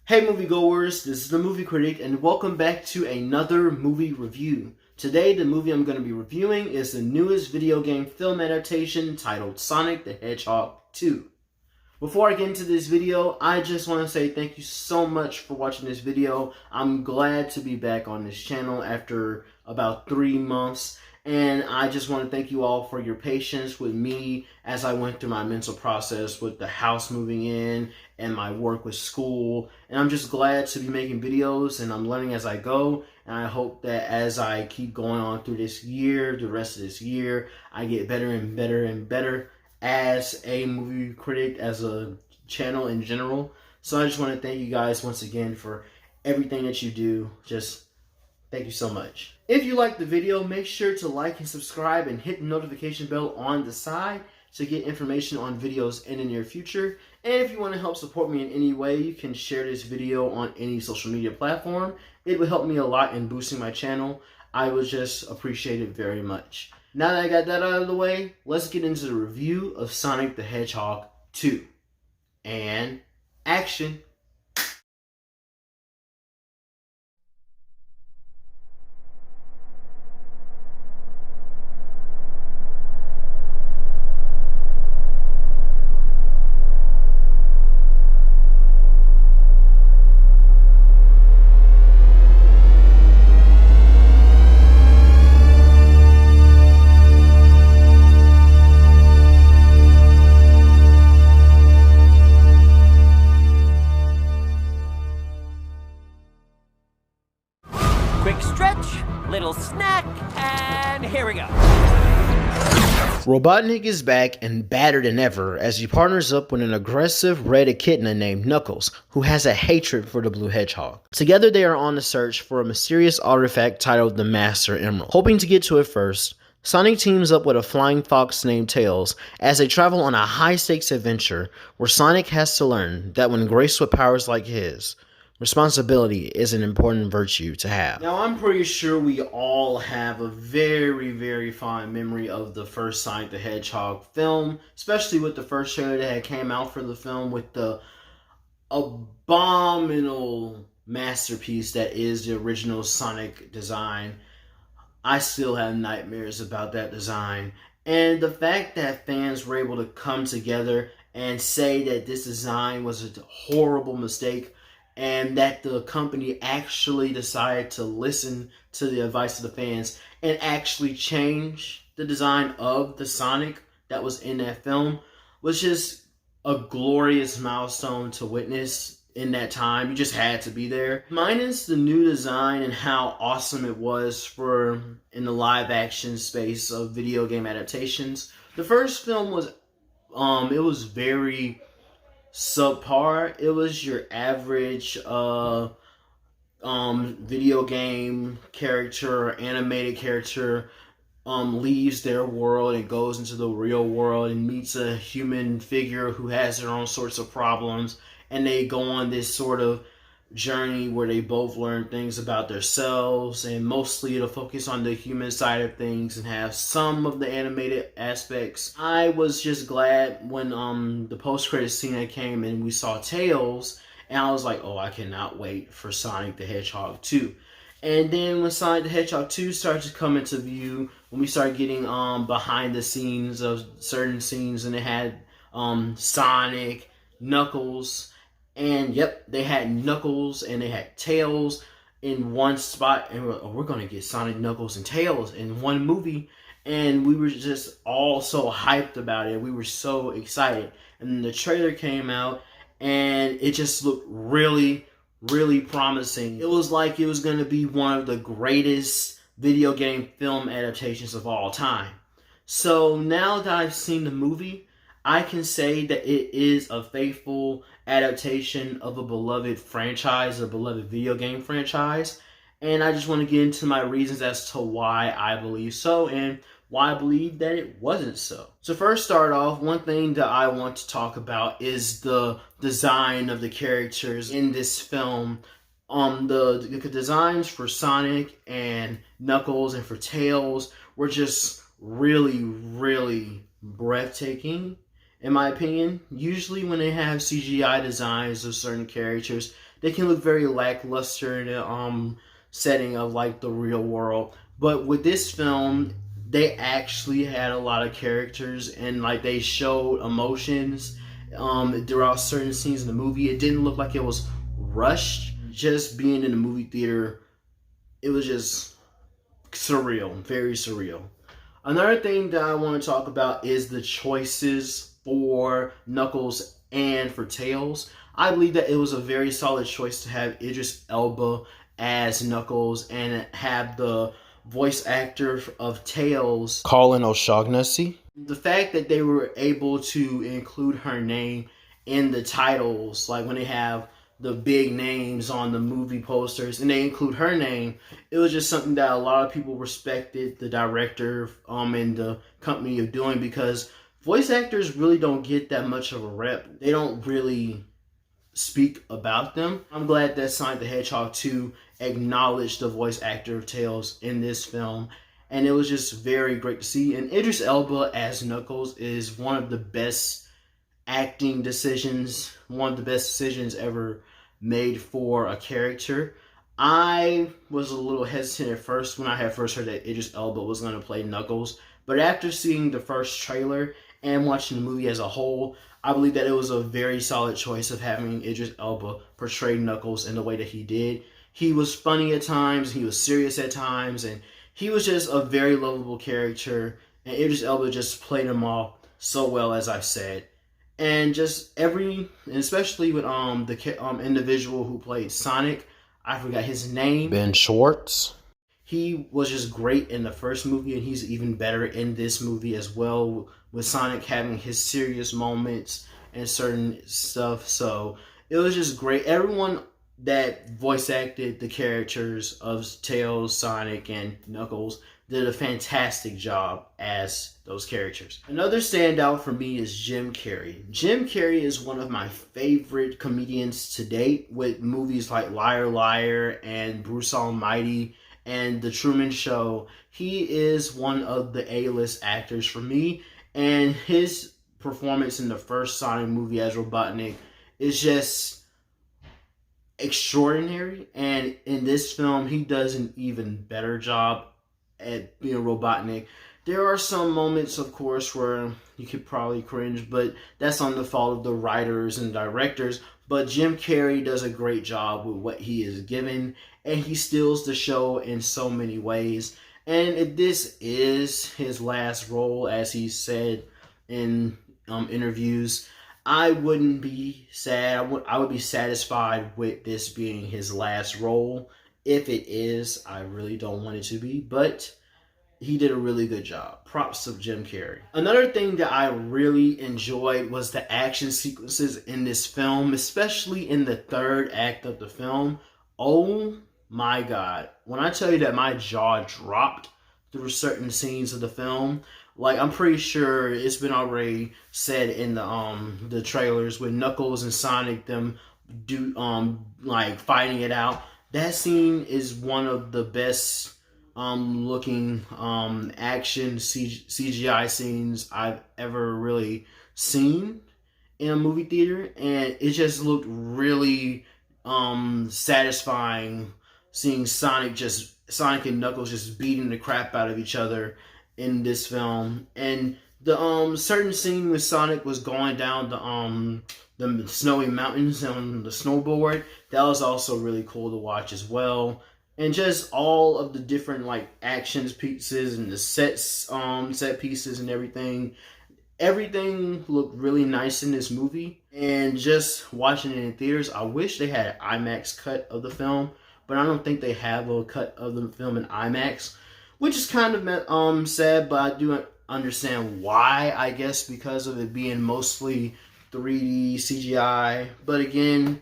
Hey moviegoers, this is the Movie Critic and welcome back to another movie review. Today the movie I'm going to be reviewing is the newest video game film adaptation titled Sonic the Hedgehog 2. Before I get into this video, I just want to say thank you so much for watching this video. I'm glad to be back on this channel after about 3 months. And I just want to thank you all for your patience with me as I went through my mental process with the house moving in and my work with school. And I'm just glad to be making videos and I'm learning as I go. And I hope that as I keep going on through this year, the rest of this year, I get better and better and better as a movie critic, as a channel in general. So I just want to thank you guys once again for everything that you do. Just thank you so much. If you liked the video, make sure to like and subscribe and hit the notification bell on the side to get information on videos in the near future. And if you want to help support me in any way, you can share this video on any social media platform. It would help me a lot in boosting my channel. I would just appreciate it very much. Now that I got that out of the way, let's get into the review of Sonic the Hedgehog 2. And action! Quick stretch, little snack, and here we go. Robotnik is back and badder than ever as he partners up with an aggressive red echidna named Knuckles, who has a hatred for the blue hedgehog. Together they are on the search for a mysterious artifact titled the Master Emerald. Hoping to get to it first, Sonic teams up with a flying fox named Tails as they travel on a high-stakes adventure where Sonic has to learn that when graced with powers like his, responsibility is an important virtue to have. Now, I'm pretty sure we all have a very, very fond memory of the first Sonic the Hedgehog film, especially with the first trailer that had came out for the film with the abominable masterpiece that is the original Sonic design. I still have nightmares about that design. And the fact that fans were able to come together and say that this design was a horrible mistake and that the company actually decided to listen to the advice of the fans and actually change the design of the Sonic that was in that film was just a glorious milestone to witness in that time. You just had to be there. Minus the new design and how awesome it was for in the live action space of video game adaptations, the first film was it was very subpar. It was your average video game character or animated character leaves their world and goes into the real world and meets a human figure who has their own sorts of problems, and they go on this sort of journey where they both learn things about themselves, and mostly it'll focus on the human side of things and have some of the animated aspects. I was just glad when the post-credit scene came and we saw Tails, and I was like, oh, I cannot wait for Sonic the Hedgehog 2. And then when Sonic the Hedgehog 2 started to come into view, when we started getting behind the scenes of certain scenes, and it had Sonic, Knuckles, and yep, they had Knuckles and they had Tails in one spot, and we're gonna get Sonic, Knuckles, and Tails in one movie, and we were just all so hyped about it. We were so excited, and then the trailer came out, and it just looked really, really promising. It was like it was gonna be one of the greatest video game film adaptations of all time. So now that I've seen the movie, I can say that it is a faithful adaptation of a beloved franchise, a beloved video game franchise. And I just want to get into my reasons as to why I believe so and why I believe that it wasn't so. So first start off, one thing that I want to talk about is the design of the characters in this film. The designs for Sonic and Knuckles and for Tails were just really, really breathtaking in my opinion. Usually when they have CGI designs of certain characters, they can look very lackluster in a setting of like the real world. But with this film, they actually had a lot of characters and like they showed emotions throughout certain scenes in the movie. It didn't look like it was rushed. Just being in the movie theater, it was just surreal, very surreal. Another thing that I want to talk about is the choices for Knuckles and for Tails. I believe that it was a very solid choice to have Idris Elba as Knuckles and have the voice actor of Tails, Colin O'Shaughnessy. The fact that they were able to include her name in the titles, like when they have the big names on the movie posters and they include her name, it was just something that a lot of people respected the director and the company of doing, because voice actors really don't get that much of a rep. They don't really speak about them. I'm glad that Sonic the Hedgehog 2 acknowledged the voice actor of Tails in this film, and it was just very great to see. And Idris Elba as Knuckles is one of the best acting decisions, one of the best decisions ever made for a character. I was a little hesitant at first when I had first heard that Idris Elba was going to play Knuckles, but after seeing the first trailer and watching the movie as a whole, I believe that it was a very solid choice of having Idris Elba portray Knuckles in the way that he did. He was funny at times, he was serious at times, and he was just a very lovable character, and Idris Elba just played him off so well, as I said. And just especially with the individual who played Sonic, I forgot his name. Ben Schwartz. He was just great in the first movie, and he's even better in this movie as well, with Sonic having his serious moments and certain stuff. So it was just great. Everyone that voice acted the characters of Tails, Sonic, and Knuckles did a fantastic job as those characters. Another standout for me is Jim Carrey. Jim Carrey is one of my favorite comedians to date, with movies like Liar Liar and Bruce Almighty and The Truman Show. He is one of the A-list actors for me, and his performance in the first Sonic movie as Robotnik is just extraordinary, and in this film he does an even better job at being Robotnik. There are some moments, of course, where you could probably cringe, but that's on the fault of the writers and directors. But Jim Carrey does a great job with what he is given, and he steals the show in so many ways. And if this is his last role, as he said in interviews, I wouldn't be sad. I would be satisfied with this being his last role. If it is, I really don't want it to be, but he did a really good job. Props to Jim Carrey. Another thing that I really enjoyed was the action sequences in this film, especially in the third act of the film. Oh my God. When I tell you that my jaw dropped through certain scenes of the film, like I'm pretty sure it's been already said in the trailers with Knuckles and Sonic, them do like fighting it out. That scene is one of the best looking action CGI scenes I've ever really seen in a movie theater, and it just looked really satisfying seeing Sonic and Knuckles just beating the crap out of each other in this film. And the certain scene with Sonic was going down the snowy mountains on the snowboard, that was also really cool to watch as well. And just all of the different like actions pieces and the set pieces and everything looked really nice in this movie. And just watching it in theaters, I wish they had an IMAX cut of the film, but I don't think they have a cut of the film in IMAX, which is kind of sad, but I do understand why, I guess because of it being mostly 3D CGI. But again,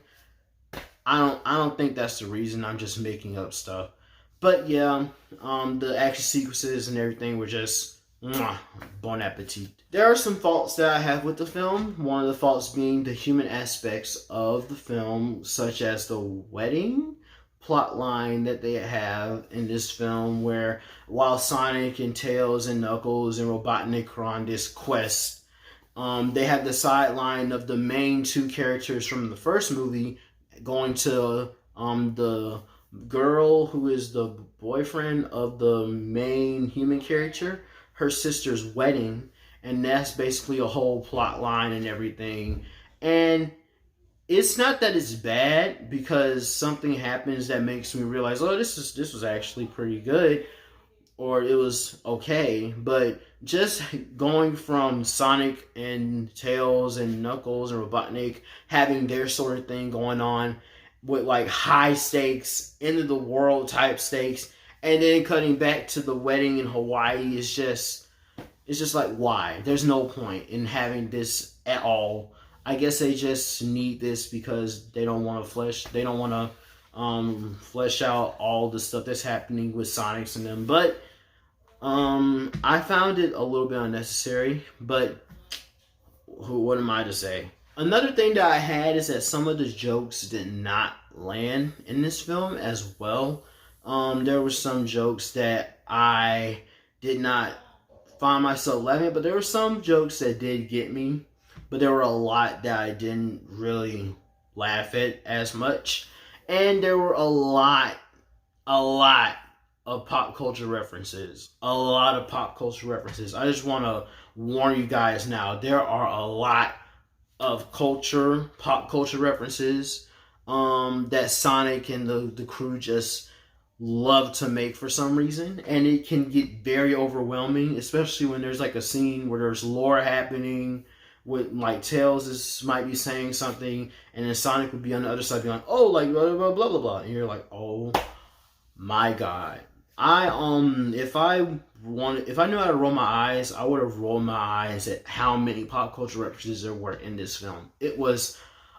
I don't think that's the reason. I'm just making up stuff. But yeah, the action sequences and everything were just bon appetit. There are some faults that I have with the film. One of the faults being the human aspects of the film, such as the wedding plot line that they have in this film, where while Sonic and Tails and Knuckles and Robotnik are on this quest They have the sideline of the main two characters from the first movie going to the girl who is the boyfriend of the main human character, her sister's wedding, and that's basically a whole plot line and everything. And it's not that it's bad, because something happens that makes me realize, oh, this was actually pretty good, or it was okay. But just going from Sonic and Tails and Knuckles and Robotnik having their sort of thing going on with like high stakes, end of the world type stakes, and then cutting back to the wedding in Hawaii is just, it's just like, why? There's no point in having this at all. I guess they just need this because they don't want to flesh out all the stuff that's happening with Sonics and them. But I found it a little bit unnecessary, but what am I to say? Another thing that I had is that some of the jokes did not land in this film as well. There were some jokes that I did not find myself laughing, but there were some jokes that did get me. But there were a lot that I didn't really laugh at as much. And there were a lot of pop culture references. A lot of pop culture references. I just want to warn you guys now. There are a lot of pop culture references that Sonic and the crew just love to make for some reason. And it can get very overwhelming, especially when there's like a scene where there's lore happening, with like Tails might be saying something, and then Sonic would be on the other side being like, oh, like blah blah blah blah blah, and you're like, oh my god. If I knew how to roll my eyes, I would have rolled my eyes at how many pop culture references there were in this film. It was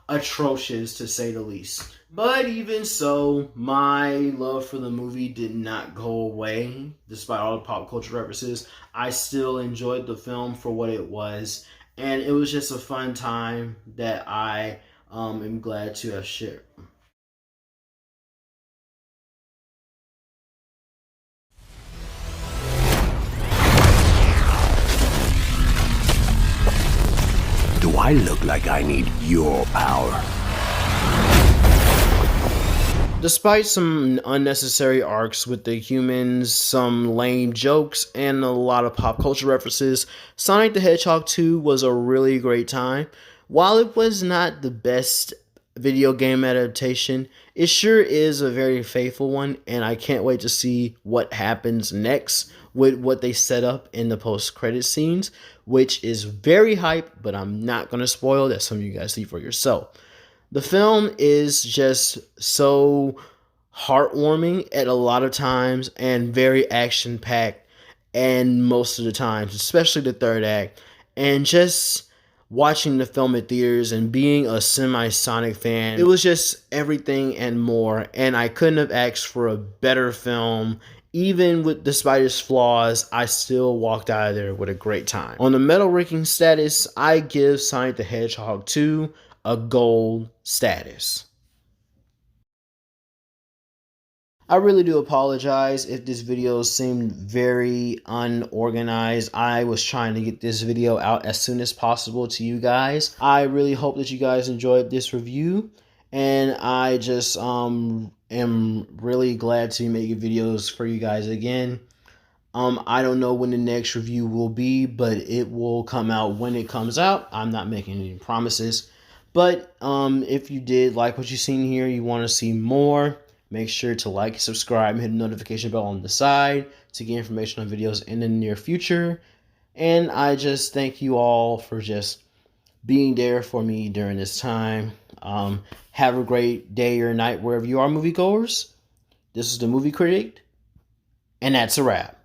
atrocious, to say the least. But even so, my love for the movie did not go away despite all the pop culture references. I still enjoyed the film for what it was. And it was just a fun time that I am glad to have shared. Do I look like I need your power? Despite some unnecessary arcs with the humans, some lame jokes, and a lot of pop culture references, Sonic the Hedgehog 2 was a really great time. While it was not the best video game adaptation, it sure is a very faithful one, and I can't wait to see what happens next with what they set up in the post-credit scenes, which is very hype, but I'm not going to spoil that. Some of you guys see for yourself. The film is just so heartwarming at a lot of times and very action-packed, and most of the times, especially the third act. And just watching the film at theaters and being a semi-Sonic fan, it was just everything and more. And I couldn't have asked for a better film. Even despite its flaws, I still walked out of there with a great time. On the metal ranking status, I give Sonic the Hedgehog 2 a gold status. I really do apologize if this video seemed very unorganized. I was trying to get this video out as soon as possible to you guys. I really hope that you guys enjoyed this review, and I just am really glad to be making videos for you guys again. I don't know when the next review will be, but it will come out when it comes out. I'm not making any promises. But if you did like what you've seen here, you want to see more, make sure to like, subscribe, and hit the notification bell on the side to get information on videos in the near future. And I just thank you all for just being there for me during this time. Have a great day or night wherever you are, moviegoers. This is the Movie Critic, and that's a wrap.